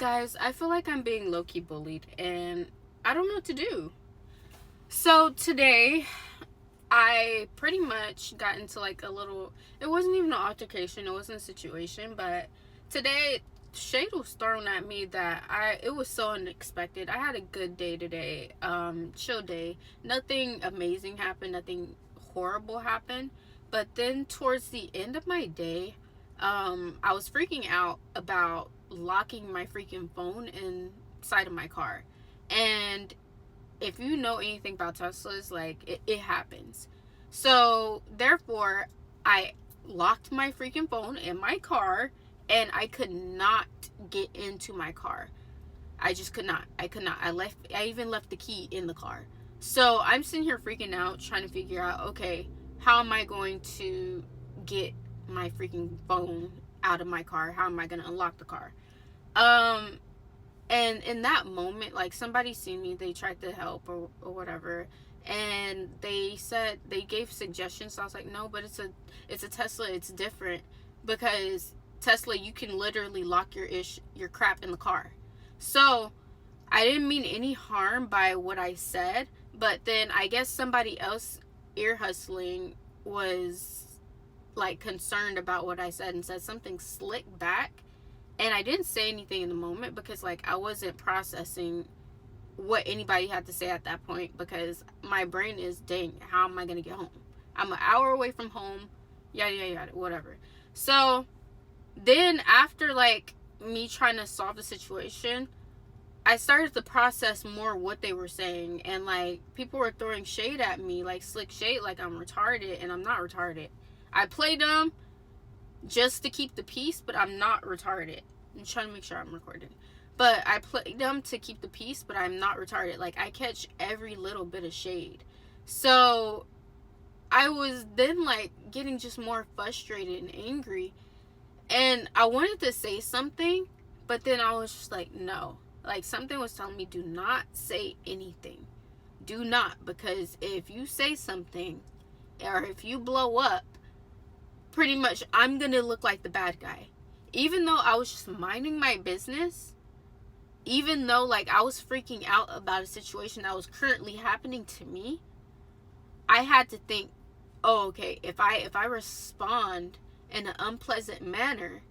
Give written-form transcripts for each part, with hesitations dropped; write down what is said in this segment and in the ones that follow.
Guys, I feel like I'm being low-key bullied and I don't know what to do. So today, I pretty much got into like a little, it wasn't even an altercation, it wasn't a situation, but today shade was thrown at me that it was so unexpected. I had a good day today, chill day. Nothing amazing happened, nothing horrible happened. But then towards the end of my day, I was freaking out about locking my freaking phone inside of my car. And if you know anything about Teslas, like it happens. So therefore, I locked my freaking phone in my car and I could not get into my car. I just could not. I could not. I even left the key in the car. So I'm sitting here freaking out, trying to figure out, okay, how am I going to get my freaking phone out of my car? How am I going to unlock the car? And in that moment, like, somebody seen me, they tried to help or whatever, and they said, they gave suggestions. So I was like, no, but it's a Tesla, it's different, because Tesla, you can literally lock your crap in the car. So I didn't mean any harm by what I said, but then I guess somebody else ear hustling was like concerned about what I said and said something slick back. And I didn't say anything in the moment because, like, I wasn't processing what anybody had to say at that point, because my brain is, dang, how am I going to get home? I'm an hour away from home, yada, yada, yada, whatever. So then after, like, me trying to solve the situation, I started to process more what they were saying. And, like, people were throwing shade at me, like, slick shade, like I'm retarded, and I'm not retarded. I play dumb just to keep the peace, but I'm not retarded. I'm trying to make sure I'm recording. But I play them to keep the peace, but I'm not retarded. Like, I catch every little bit of shade. So I was then, like, getting just more frustrated and angry. And I wanted to say something, but then I was just like, no. Like, something was telling me, do not say anything. Do not. Because if you say something, or if you blow up, pretty much I'm gonna look like the bad guy. Even though I was just minding my business, even though, like, I was freaking out about a situation that was currently happening to me, I had to think, oh, okay, if I respond in an unpleasant manner,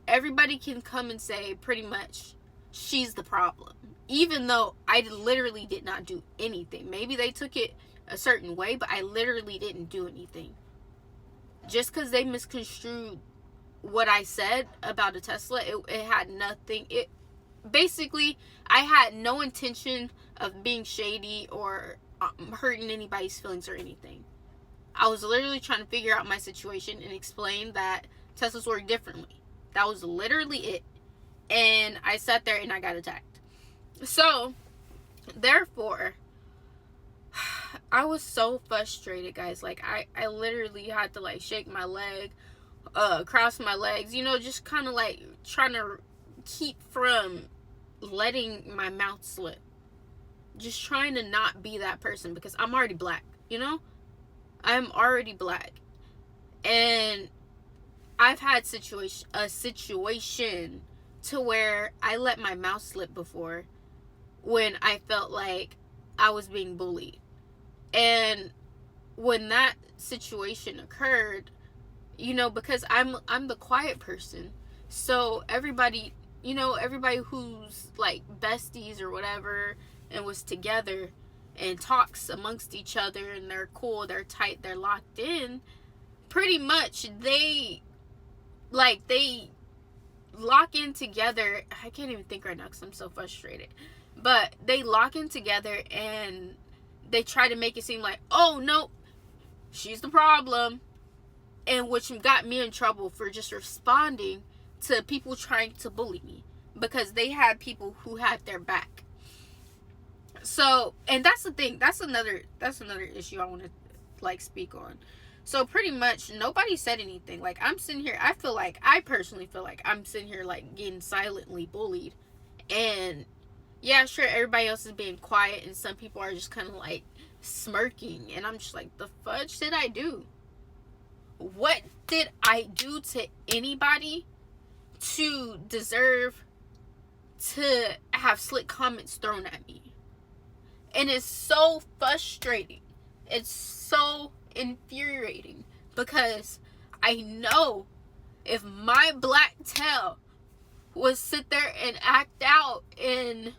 everybody can come and say pretty much she's the problem, even though I literally did not do anything. Maybe they took it a certain way, but I literally didn't do anything. Just because they misconstrued what I said about a Tesla, it had nothing. Basically, I had no intention of being shady or hurting anybody's feelings or anything. I was literally trying to figure out my situation and explain that Teslas work differently. That was literally it. And I sat there and I got attacked. So, therefore, I was so frustrated, guys. Like, I literally had to, like, shake my leg, cross my legs, just kind of, like, trying to keep from letting my mouth slip. Just trying to not be that person, because I'm already black, I'm already black. And I've had a situation to where I let my mouth slip before when I felt like I was being bullied. And when that situation occurred, because I'm the quiet person, so everybody who's like besties or whatever and was together and talks amongst each other and they're cool, they're tight, they're locked in, pretty much they lock in together. I can't even think right now because I'm so frustrated, but they lock in together and they try to make it seem like, oh, no, she's the problem. And which got me in trouble for just responding to people trying to bully me, because they had people who had their back. So, and that's the thing. That's another issue I want to, like, speak on. So pretty much nobody said anything. Like, I'm sitting here, I personally feel like I'm sitting here, like, getting silently bullied. And yeah, sure, everybody else is being quiet and some people are just kind of like smirking, and I'm just like, the fudge did I do? What did I do to anybody to deserve to have slick comments thrown at me. And it's so frustrating. It's so infuriating because I know if my black tail would sit there and act out and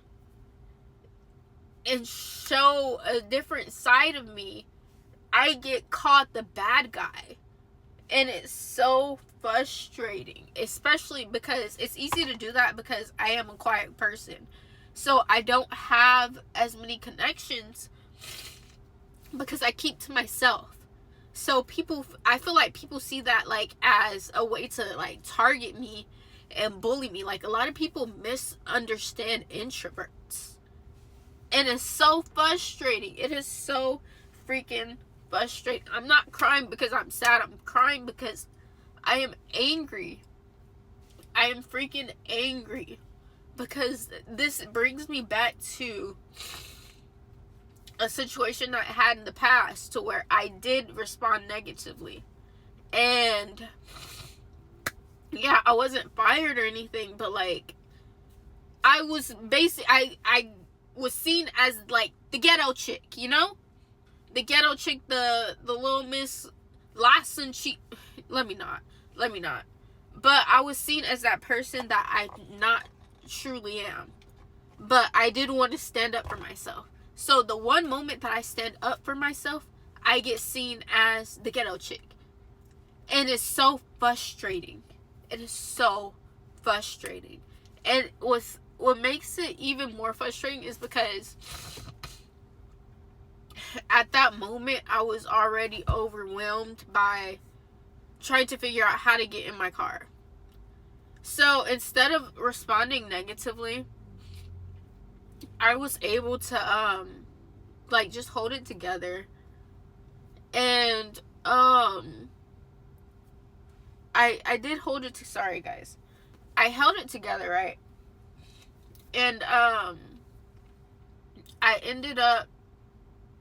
show a different side of me, I get called the bad guy. And it's so frustrating, especially because it's easy to do that because I am a quiet person. So I don't have as many connections because I keep to myself. So I feel like people see that like as a way to like target me and bully me. Like a lot of people misunderstand introverts. And it's so frustrating. It is so freaking frustrating. I'm not crying because I'm sad. I'm crying because I am angry. I am freaking angry. Because this brings me back to a situation that I had in the past to where I did respond negatively. And yeah, I wasn't fired or anything, but like I was I was seen as like the ghetto chick, you know? The ghetto chick, the little Miss Lawson chick. Let me not. But I was seen as that person that I not truly am. But I did want to stand up for myself. So the one moment that I stand up for myself, I get seen as the ghetto chick. And it's so frustrating. It is so frustrating. And what makes it even more frustrating is because at that moment I was already overwhelmed by trying to figure out how to get in my car. So instead of responding negatively, I was able to like just hold it together. And I did hold it sorry guys. I held it together, right? And I ended up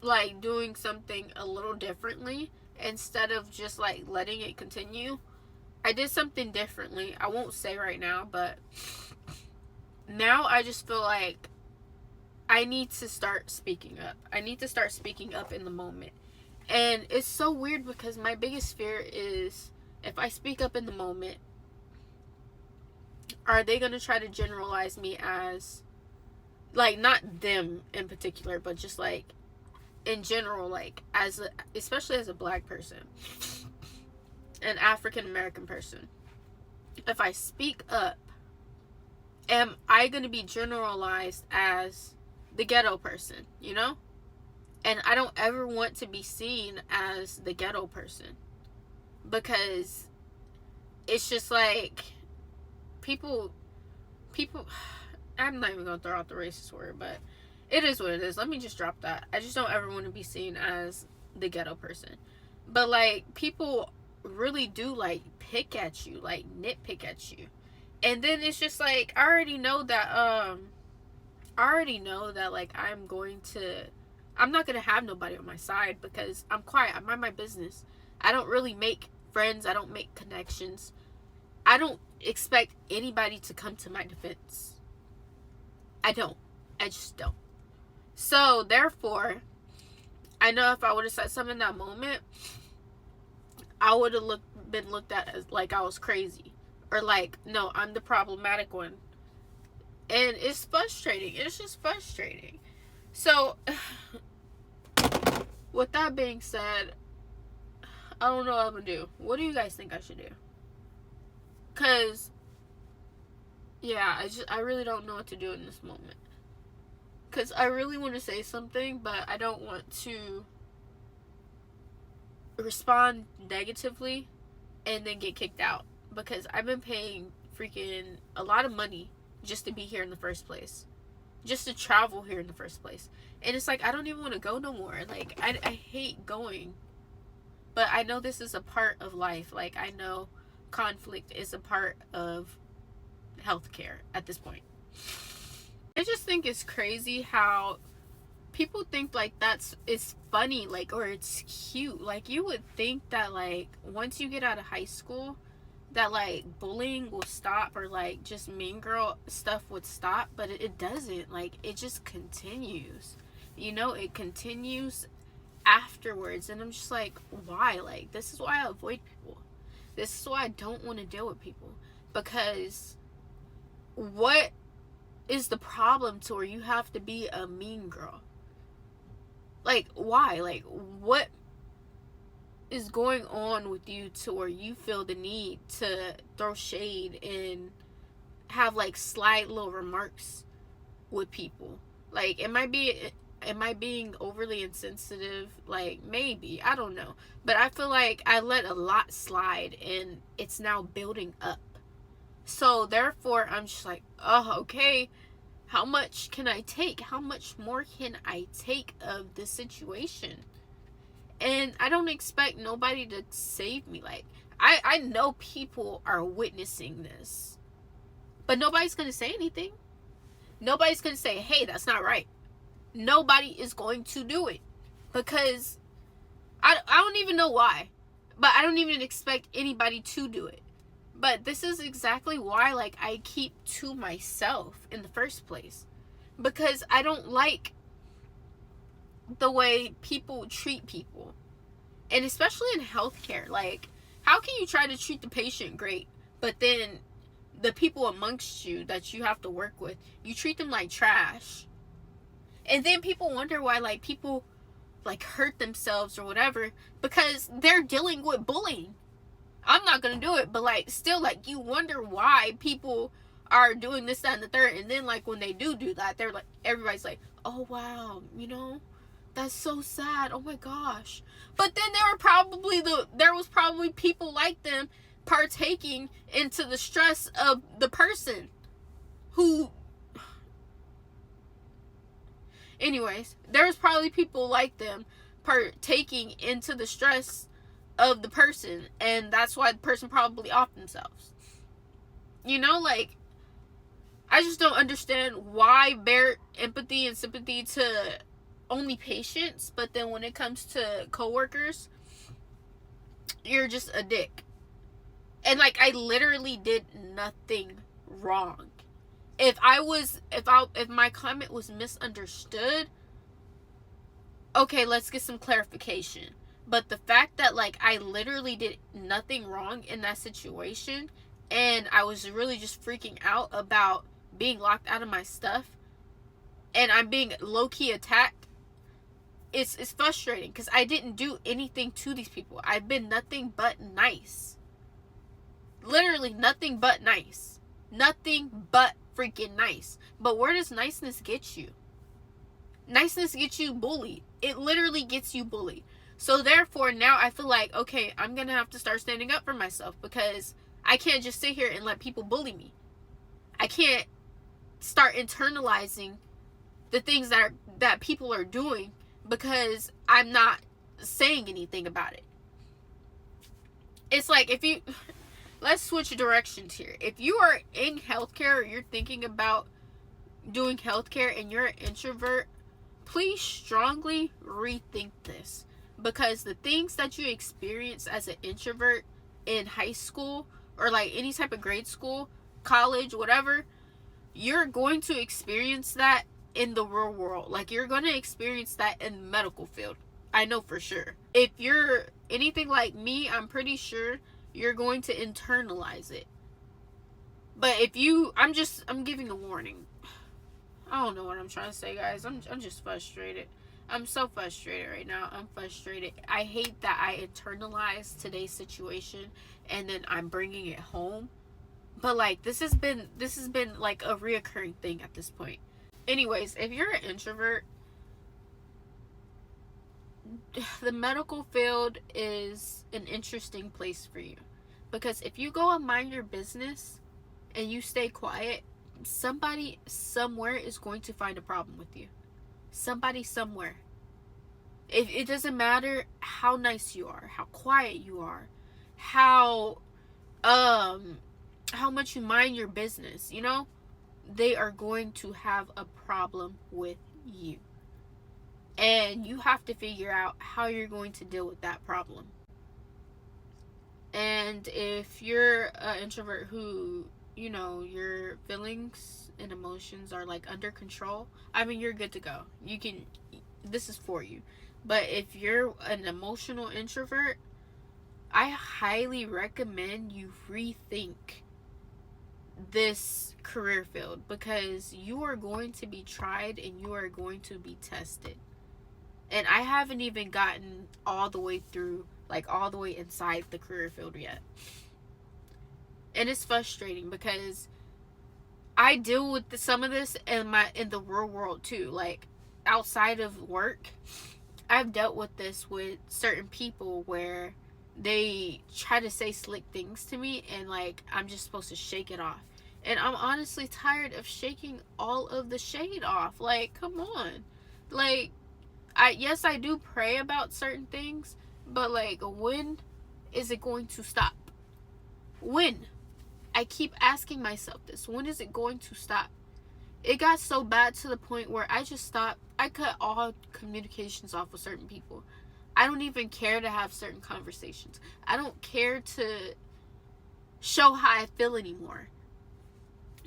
like doing something a little differently. Instead of just like letting it continue, I did something differently. I won't say right now, but now I just feel like I need to start speaking up. I need to start speaking up in the moment. And it's so weird because my biggest fear is if I speak up in the moment, are they going to try to generalize me as, like, not them in particular, but just like in general, like especially as a black person, an African American person. If I speak up, am I going to be generalized as the ghetto person, you know? And I don't ever want to be seen as the ghetto person, because it's just like people I'm not even going to throw out the racist word, but it is what it is. Let me just drop that. I just don't ever want to be seen as the ghetto person. But like people really do like pick at you, like nitpick at you. And then it's just like I already know that like I'm not gonna have nobody on my side because I'm quiet. I mind my business. I don't really make friends. I don't make connections. I don't expect anybody to come to my defense. I just don't. So therefore, I know if I would have said something in that moment, I would have been looked at as like I was crazy, or like, no, I'm the problematic one. And it's frustrating. It's just frustrating. So with that being said, I don't know what I'm gonna do. What do you guys think I should do? Cause yeah, I really don't know what to do in this moment. Cause I really want to say something, but I don't want to respond negatively and then get kicked out, because I've been paying freaking a lot of money just to be here in the first place, just to travel here in the first place. And it's like I don't even want to go no more. Like I hate going, but I know this is a part of life. Like I know conflict is a part of healthcare at this point. I just think it's crazy how people think like it's funny, like, or it's cute. Like you would think that like once you get out of high school, that like bullying will stop, or like just mean girl stuff would stop, but it doesn't. Like, it just continues. It continues afterwards, and I'm just like, why? Like, this is why I avoid people. This is why I don't want to deal with people, because what is the problem to where you have to be a mean girl? Like, why? Like, what is going on with you to where you feel the need to throw shade and have like slight little remarks with people? Like, am I being overly insensitive? Like, maybe, I don't know, but I feel like I let a lot slide and it's now building up. So therefore I'm just like, oh, okay, how much can I take? How much more can I take of this situation? And I don't expect nobody to save me. Like, I know people are witnessing this, but nobody's going to say anything. Nobody's going to say, hey, that's not right. Nobody is going to do it, because I don't even know why, but I don't even expect anybody to do it. But this is exactly why, like, I keep to myself in the first place, because I don't like the way people treat people. And especially in healthcare, like, how can you try to treat the patient great, but then the people amongst you that you have to work with, you treat them like trash? And then people wonder why, like, people like hurt themselves or whatever, because they're dealing with bullying. I'm not gonna do it, but like, still, like, you wonder why people are doing this, that, and the third. And then, like, when they do that, they're like, everybody's like, oh wow, that's so sad, oh my gosh. But then there was probably people like them partaking into the stress of the person who, anyways, there was probably people like them partaking into the stress of the person, and that's why the person probably off themselves. Like, I just don't understand why bear empathy and sympathy to only patients, but then when it comes to coworkers, you're just a dick. And like, I literally did nothing wrong. If my comment was misunderstood, okay, let's get some clarification. But the fact that, like, I literally did nothing wrong in that situation, and I was really just freaking out about being locked out of my stuff, and I'm being low-key attacked, it's frustrating, because I didn't do anything to these people. I've been nothing but nice. Literally nothing but nice. Nothing but freaking nice. But where does niceness get you? Niceness gets you bullied. It literally gets you bullied. So therefore, now I feel like, okay, I'm gonna have to start standing up for myself, because I can't just sit here and let people bully me. I can't start internalizing the things that people are doing because I'm not saying anything about it. It's like, let's switch directions here. If you are in healthcare, or you're thinking about doing healthcare and you're an introvert, please strongly rethink this, because the things that you experience as an introvert in high school, or like any type of grade school, college, whatever, you're going to experience that in the real world. Like, you're going to experience that in the medical field. I know for sure. If you're anything like me, I'm pretty sure you're going to internalize it. But if you, I'm giving a warning. I don't know what I'm trying to say, guys. I'm just frustrated. I'm so frustrated right now. I'm frustrated. I hate that I internalized today's situation and then I'm bringing it home. But like, this has been like a reoccurring thing at this point. Anyways, if you're an introvert, the medical field is an interesting place for you, because if you go and mind your business and you stay quiet, somebody somewhere is going to find a problem with you. Somebody somewhere. It doesn't matter how nice you are, how quiet you are, how much you mind your business, they are going to have a problem with you. And you have to figure out how you're going to deal with that problem. And if you're an introvert who, you know, your feelings and emotions are like under control, I mean, you're good to go. You can, this is for you. But if you're an emotional introvert, I highly recommend you rethink this career field, because you are going to be tried and you are going to be tested. And I haven't even gotten all the way through, like all the way inside the career field yet. And it's frustrating because I deal with some of this in the real world too. Like outside of work, I've dealt with this with certain people where they try to say slick things to me and like I'm just supposed to shake it off. And I'm honestly tired of shaking all of the shade off. Like, come on. Like, I do pray about certain things, but like when is it going to stop? When? I keep asking myself this. When is it going to stop? It got so bad to the point where I just stopped. I cut all communications off with certain people. I don't even care to have certain conversations. I don't care to show how I feel anymore.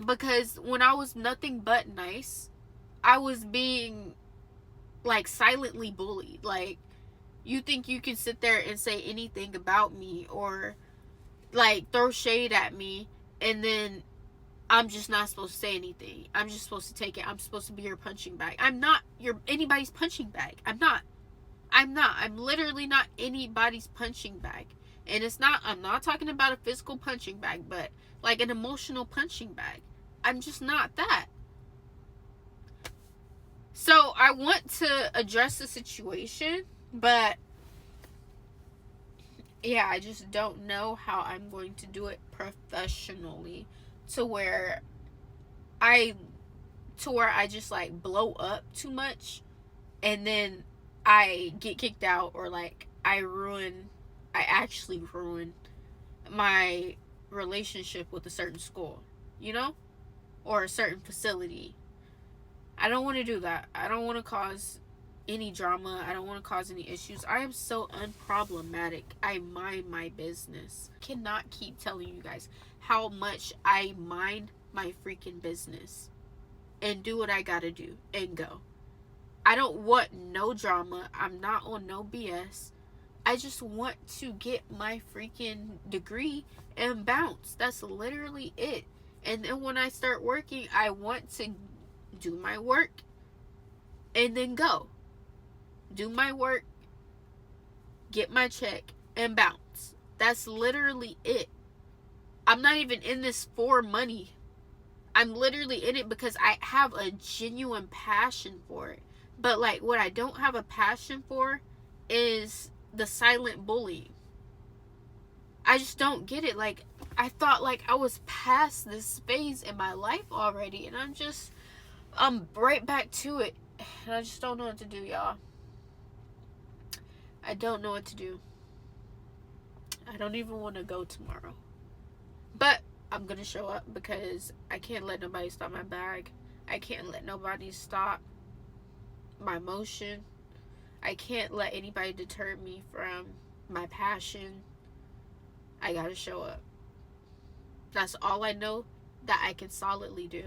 Because when I was nothing but nice, I was being like silently bullied. Like, you think you can sit there and say anything about me or like throw shade at me, and then I'm just not supposed to say anything. I'm just supposed to take it. I'm supposed to be your punching bag. I'm not anybody's punching bag. I'm not. I'm literally not anybody's punching bag. And I'm not talking about a physical punching bag, but like an emotional punching bag. I'm just not that. So I want to address the situation, but yeah, I just don't know how I'm going to do it professionally to where I just like blow up too much and then I get kicked out, or like I actually ruin my relationship with a certain school, you know, or a certain facility. I don't want to do that. I don't want to cause any drama. I don't want to cause any issues. I am so unproblematic. I mind my business. I cannot keep telling you guys how much I mind my freaking business and do what I gotta do and go. I don't want no drama. I'm not on no BS. I just want to get my freaking degree and bounce. That's literally it. And then when I start working, I want to do my work and then go. Do my work, get my check, and bounce. That's literally it. I'm not even in this for money. I'm literally in it because I have a genuine passion for it. But like what I don't have a passion for is the silent bullying. I just don't get it. Like, I thought like I was past this phase in my life already, and I'm right back to it. And I just don't know what to do, y'all. I don't know what to do. I don't even want to go tomorrow. But I'm going to show up because I can't let nobody stop my bag. I can't let nobody stop my motion. I can't let anybody deter me from my passion. I got to show up. That's all I know that I can solidly do.